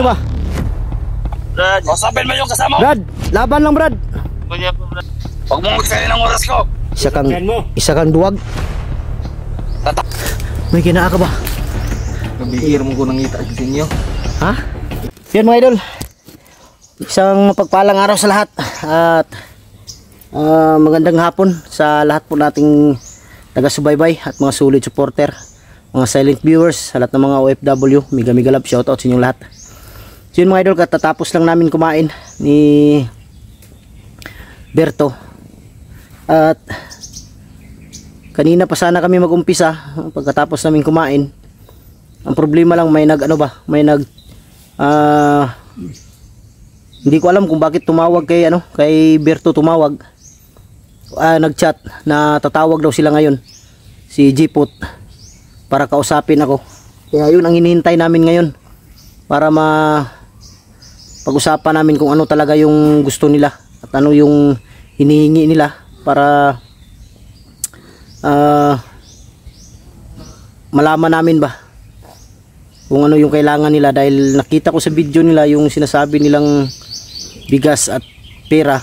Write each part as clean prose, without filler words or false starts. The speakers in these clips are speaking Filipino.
ba? Brad, usapin mo yung kasama ko. Brad, laban lang Brad. Huwag mo magsali ng oras ko. Isa kang duwag. May kinaa ka ba? Nabihir mo ko nangita sa inyo. Ha? Yan mga idol. Isang mapagpalang araw sa lahat. At magandang hapon sa lahat po nating taga-subaybay at mga solid supporter, mga silent viewers, sa lahat ng mga OFW. Miga love, shoutout sa inyong lahat. So yun mga idol, katatapos lang namin kumain ni Berto. At kanina pa sana kami mag-umpisa pagkatapos namin kumain. Ang problema lang may hindi ko alam kung bakit tumawag kay Berto tumawag. Nag-chat na tatawag daw sila ngayon, si Jipot, para kausapin ako. Kaya yun ang hinihintay namin ngayon, para pag-usapan namin kung ano talaga yung gusto nila at ano yung hinihingi nila, para malaman namin ba kung ano yung kailangan nila. Dahil nakita ko sa video nila yung sinasabi nilang bigas at pera.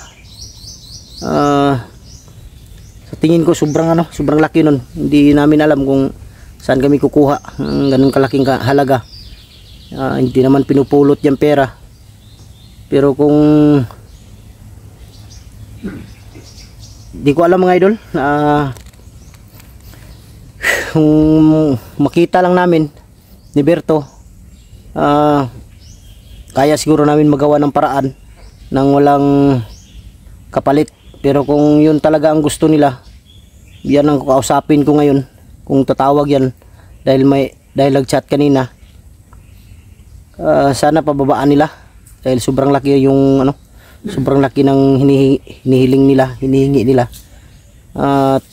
Sa tingin ko sobrang laki nun. Hindi namin alam kung saan kami kukuha ng ganun kalaking halaga. Hindi naman pinupulot yung pera. Pero kung di ko alam mga idol, kung makita lang namin ni Berto, kaya siguro namin magawa ng paraan nang walang kapalit. Pero kung yun talaga ang gusto nila, yan ang kakausapin ko ngayon, kung tatawag yan, dahil nag-chat kanina. Sana pababaan nila, dahil sobrang laki yung sobrang laki ng hinihingi nila. At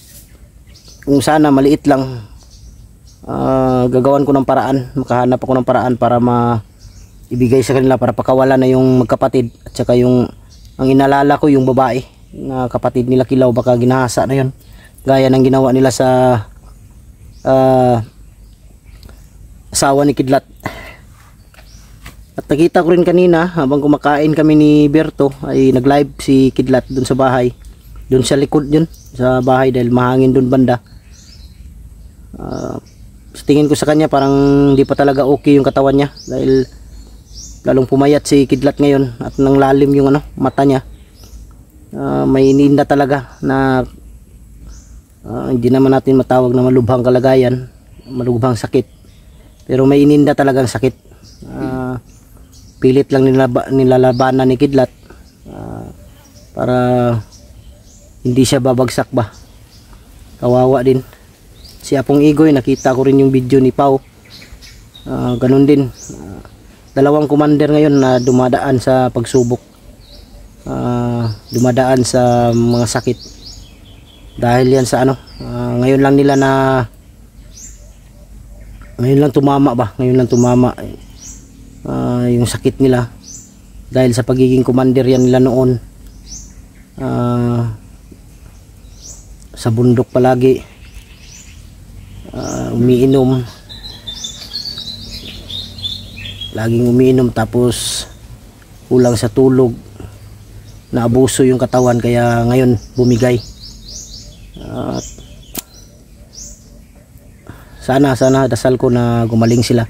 kung sana maliit lang, gagawan ko ng paraan, makahanap ako ng paraan para ibigay sa kanila, para pakawala na yung magkapatid. At saka ang inalala ko yung babae na kapatid nila Kilaw, baka ginahasa na yun, gaya ng ginawa nila sa asawa ni Kidlat. At nakita ko rin kanina habang kumakain kami ni Berto, ay nag-live si Kidlat dun sa bahay, dun sa likod yun sa bahay, dahil mahangin dun banda. Sa tingin ko sa kanya parang hindi pa talaga okay yung katawan niya, dahil lalong pumayat si Kidlat ngayon at nang lalim yung mata niya. May iniinda talaga na hindi naman natin matawag na malubhang kalagayan, malubhang sakit, pero may ininda talagang sakit. Pilit lang nilalabanan ni Kidlat para hindi siya babagsak ba. Kawawa din si Apong Igoy. Nakita ko rin yung video ni Pau, ganun din. Dalawang commander ngayon na dumadaan sa pagsubok, dumadaan sa mga sakit dahil yan sa ngayon lang tumama yung sakit nila, dahil sa pagiging commander yan nila noon. Sa bundok palagi, laging umiinom, tapos kulang sa tulog, naabuso yung katawan, kaya ngayon bumigay. Sana dasal ko na gumaling sila,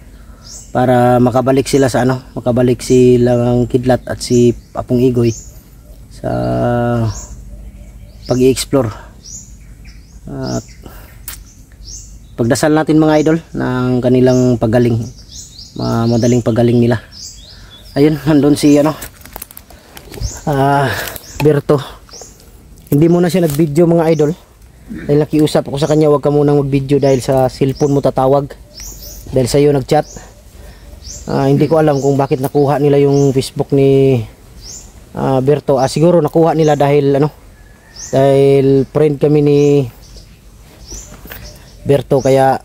para makabalik sila sa makabalik silang Kidlat at si Apong Igoy sa pag-i-explore. At pagdasal natin mga idol ng kanilang paggaling, madaling paggaling nila. Ayun, nandun si Berto. Hindi muna siya nag-video mga idol, dahil nakiusap ako sa kanya, huwag ka munang mag-video dahil sa cellphone mo tatawag, dahil sa iyo nag-chat. Hindi ko alam kung bakit nakuha nila yung Facebook ni Berto. Siguro nakuha nila dahil friend kami ni Berto, kaya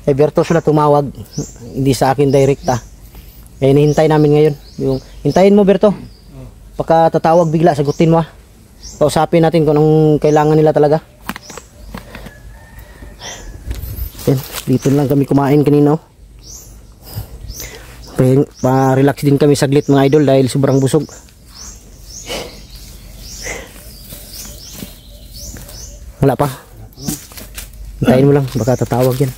kay Berto sila tumawag, hindi sa akin direkta. Kaya hinihintay namin ngayon. Hintayin mo Berto, baka tatawag bigla, sagutin mo. Kausapin natin kung anong kailangan nila talaga. Yan, dito lang kami kumain kanina. Pa-relax din kami saglit mga idol dahil sobrang busog. Wala pa. Hintayin mo lang, baka tatawag yan.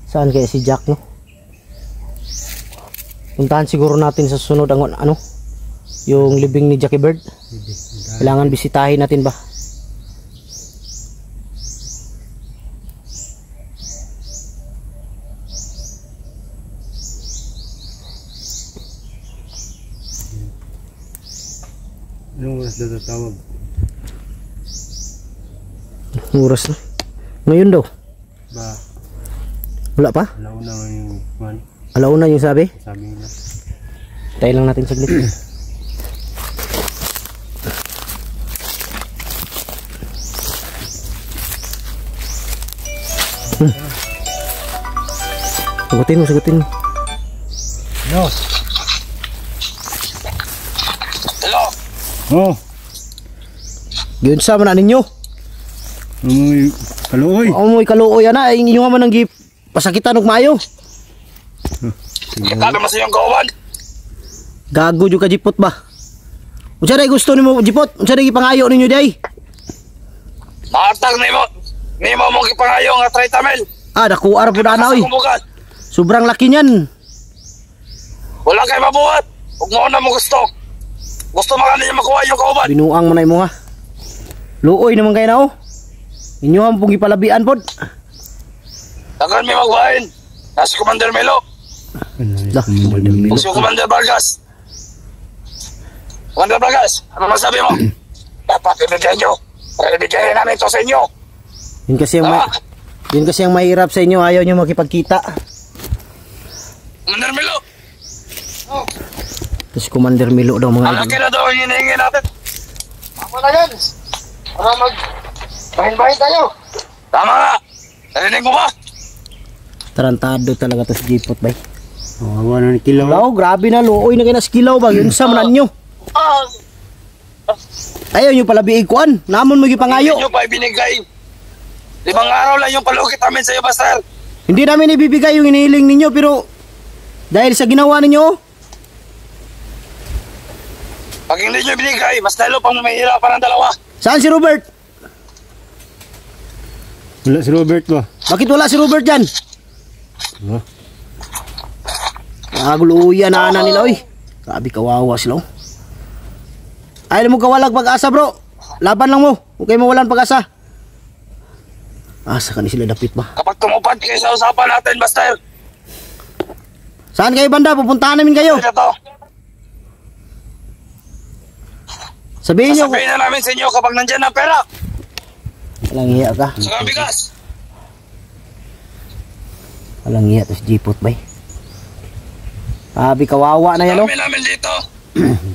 Saan kaya si Jack, no? Puntahan siguro natin sa susunod ang ano, yung libing ni Jackie Bird. Kailangan bisitahin natin ba? Anong oras na tatawag? Oras na. Ngayon daw. Ba, Wala pa? alauna man yung man. Alauna yung sabi. Sabi nila. Tayo lang natin saglit. Sagutin mo, sagutin mo. No. Hello. Oh, Yun sa man ninyo. amoy kaluoy. Amoy kaluoy ana, inyo nga man ang pasakitan og maayo. Kita naman sa iyong kauban. Gago jud ka jipot ba? Unsa day gusto nimo jipot? Unsa day gipangayo ninyo day? Mahatag nimo mo gipangayo nga 30 mil. Ah, dakuar pud ana oy. Kumbukan. Sobrang laki niyan. Wala kay mabuhat. Ug mo na mo gusto. Gusto man ninyo makuha yung kauban. Binuang man ay mo nga. Luoy naman kayo na oh. Inyo ang pong ipalabian pod. Dagan may magbahin. Nasa Commander Melo. Lah, Si Commander Vargas. Commander Vargas, ano masabi mo? Dapat ibigay nyo. Ibigay namin ito sa inyo. Yun kasi ang yun kasi ang mahirap sa inyo, ayaw nyo makipagkita. Commander Melo, Tapos Commander Milo daw mga malaki na daw ang hinihingi natin. Tama na yan. Para bahin-bahin tayo. Tama nga. Narinig mo ba? tarantado talaga to si Jipot bay. Awa na ni kilaw. Wow, grabe na luoy na kay naskilaw ba yun sa manan nyo. Ayaw nyo pala biikuan. Namon mo gipangayo. Hindi nyo pa ibinigay. 5 araw lang yung palugit namin sa iyo, Pastor. Hindi namin ibibigay yung inihiling ninyo pero dahil sa ginawa ninyo, Pag hindi nyo ibinigay, mas lalo pang mahihirapan ang dalawa. saan si Robert? Wala si Robert ba? Bakit wala si Robert dyan? Oh. Naguluyan na nila oy. Grabe kawawa sila oh. Ayaw mo kawalag pag-asa bro. Laban lang mo. Huwag kayo mawalan pag-asa. Asa ka ni sila dapit ba? Kapag tumupad kayo sa usapan natin, Pastor. Saan kayo banda? Pupuntahan namin kayo. Ito. Sabihin nyo. Sabihin na namin sa inyo kapag nandyan ang pera. Walang hiya ka. Saka ang bigas. Walang hiya to si Jipot bay. Grabe kawawa na yan oh. Dami namin dito.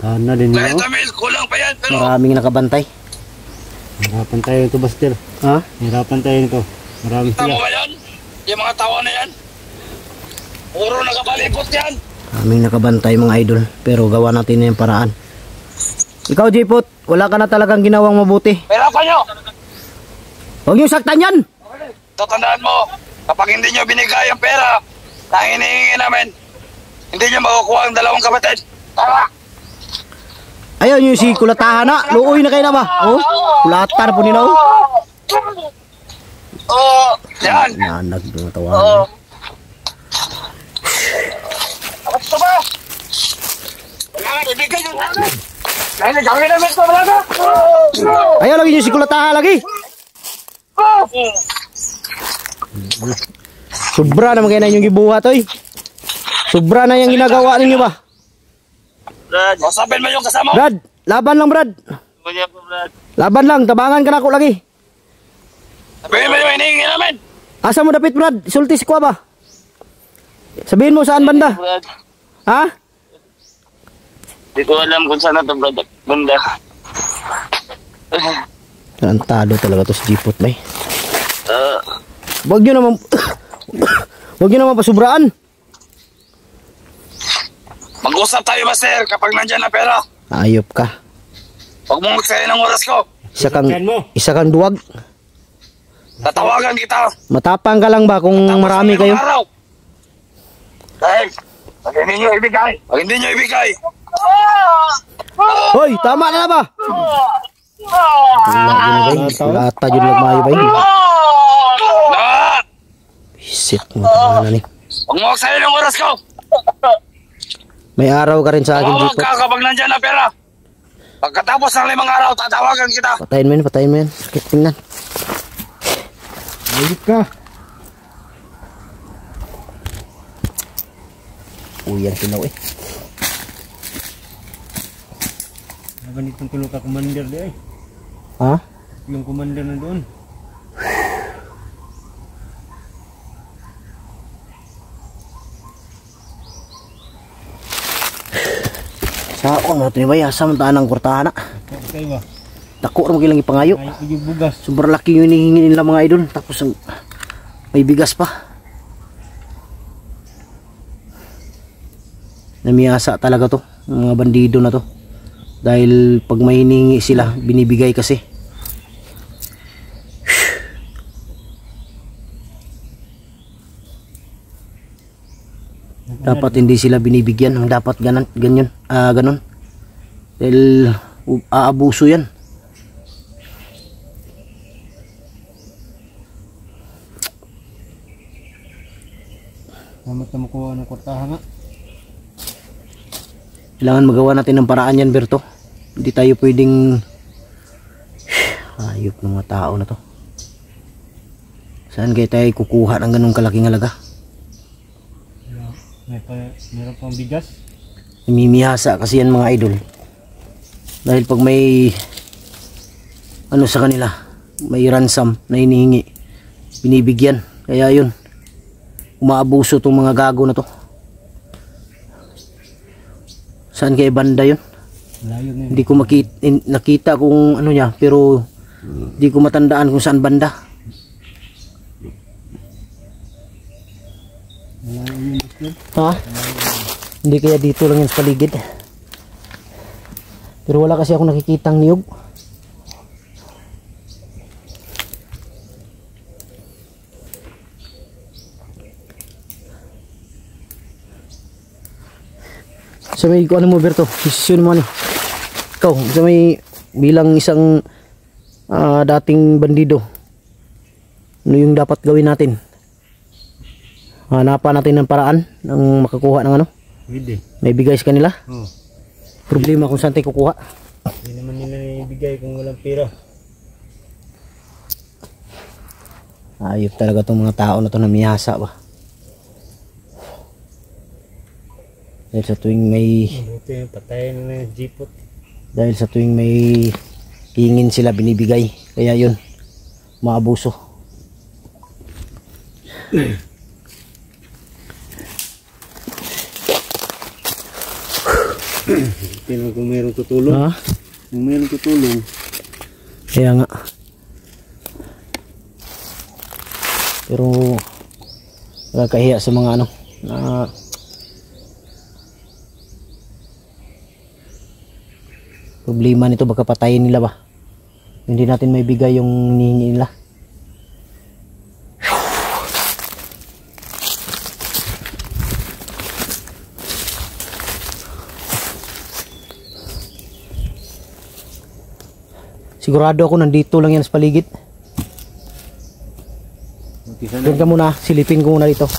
Gana din Kahit niya. namin, kulang pa yan. Pero Maraming nakabantay. Hirapan tayo nito, Buster. Ha? Hirapan tayo nito. Marami tama sila. ba yan? Yung mga tawa na yan. Puro nakabalipot yan. Maraming nakabantay mga idol. Pero gawa natin na yung paraan. Ikaw Jipot, wala ka na talagang ginawang mabuti. Pera pa nyo. Huwag niyo saktan yan. Tatandaan mo, kapag hindi nyo binigay ang pera na hinihingi namin, hindi nyo makukuha ang 2 kapatid. Tama. Ayaw niyo si Kulatahan na. Luoy na kayo na ba? Oh, kulatar po nila oh. Oo. Yan. Nanag na Oo. tawanan. Dapat ito ba? Wala nga, ibigay nyo sa amin. Dahil nagkawin namin ito, wala na. Ayaw lagi niyo si Kulatahan lagi. Sobra naman kayo na inyong gibuhat oy. Sobra na yung ginagawa ninyo ba? Brad, usapin mo yung kasama. Brad, laban lang Brad. Brad. Laban lang, tabangan ka na ako lagi. Sabihin mo yung hinihingi namin. Asa mo dapit Brad? Sultis ko ba? Sabihin mo saan banda? Brad, Ha? di ko alam kung saan na ito, Brad. Banda. Tarantado talaga to si Jipot may. Wag nyo naman wag nyo naman pasubraan. Mag-usap tayo, Master, kapag nandyan na pera. Ayop ka. Huwag mong magsaya ng oras ko. Isa kang duwag. Tatawagan kita. Matapang ka lang ba kung Tapos marami sa kayo? limang araw. Dahil, pag hindi nyo ibigay, Hoy, tama na ba? Wala yun bay. Lata yun lang mayo bay. na, Visit mo na ni. huwag mo sa'yo ng oras ko. May araw ka rin sa akin Tawag dito. ka kapag nandyan na pera. Pagkatapos ng 5 araw, tatawagan kita. Patayin mo yun, patayin mo yun. Sakit tingnan. Ayot ka. Uyan tinaw eh. Laban itong tulong ka commander di ay. Ha? Yung commander na doon. Sa ako mo ito bay. Asa man taan ang kurtahan na. Okay ba? Dako rin magilang ipangayo. Ay, yung bugas. Sobrang laki yung hinihingi nila mga idol. Tapos may bigas pa. Namiyasa talaga to. Ang mga bandido na to. Dahil pag may hinihingi sila, binibigay kasi. Dapat hindi sila binibigyan. Ang dapat ganyan, ganon. Dahil aabuso yan. Namat na makuha ng kwartahan nga. Kailangan magawa natin ng paraan yan, Berto. Hindi tayo pwedeng ayop ng mga tao na to. Saan kaya tayo kukuha ng ganung kalaking halaga? Meron pang bigas. Namimihasa kasi yan mga idol. Dahil pag may ano sa kanila, may ransom na hinihingi, binibigyan. Kaya yun, umaabuso tong mga gago na to. Saan kaya banda yun? Layo na yun. Hindi ko nakita kung ano niya, pero hindi ko matandaan kung saan banda. Layo yun yun. Ha? Hindi kaya dito lang yan sa paligid. Pero wala kasi ako nakikitang niyog. Sa may ano mo Berto, desisyon mo ano? Ikaw, sa may bilang isang dating bandido, ano yung dapat gawin natin? Hanapan natin ng paraan ng makakuha ng ano? Pwede. May bigay sa kanila? Oo. Problema kung saan tayo kukuha. Hindi naman nila ibigay kung walang pera. Ayop talaga itong mga tao na ito na miyasa ba. Dahil sa tuwing may Buti yung patayin na yung jeepot. dahil sa tuwing may hingin sila binibigay. Kaya yun, maabuso. Tingnan kung mayroong tutulong. Ha? Kung mayroong tutulong. Kaya nga. Pero nakakahiya sa mga ano na problema nito, baka patayin nila ba. Hindi natin may bigay yung hinihingi nila. Sigurado ako nandito lang yan sa paligid. Doon ka muna, silipin ko muna dito.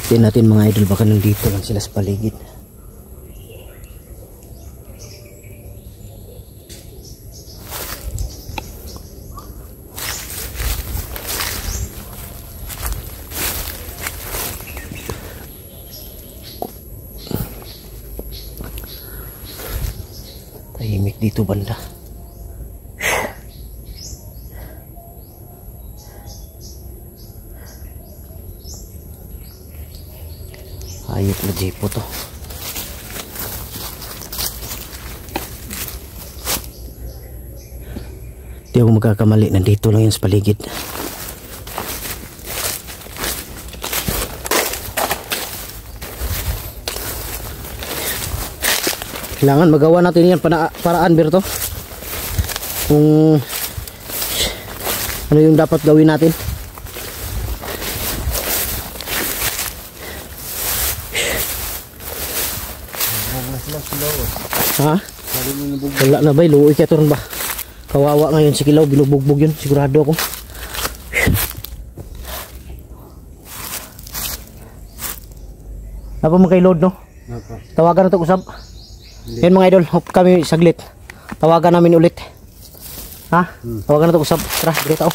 Tingnan natin mga idol, baka nandito lang sila sa paligid. Tahimik dito banda. hayop na jeepo to. Di ako magkakamali, nandito lang yan sa paligid. Kailangan magawa natin yan paraan Berto, kung ano yung dapat gawin natin. Ha? Wala na ba? Luoy kaya ito rin ba? Kawawa ngayon si Kilaw, binubugbog yun, sigurado ako. Apa mo kay load no? Tawagan na ito usap. Yan mga idol, hope kami saglit. Tawagan namin ulit. Ha? Tawagan na ito usap. Tara, dito tao.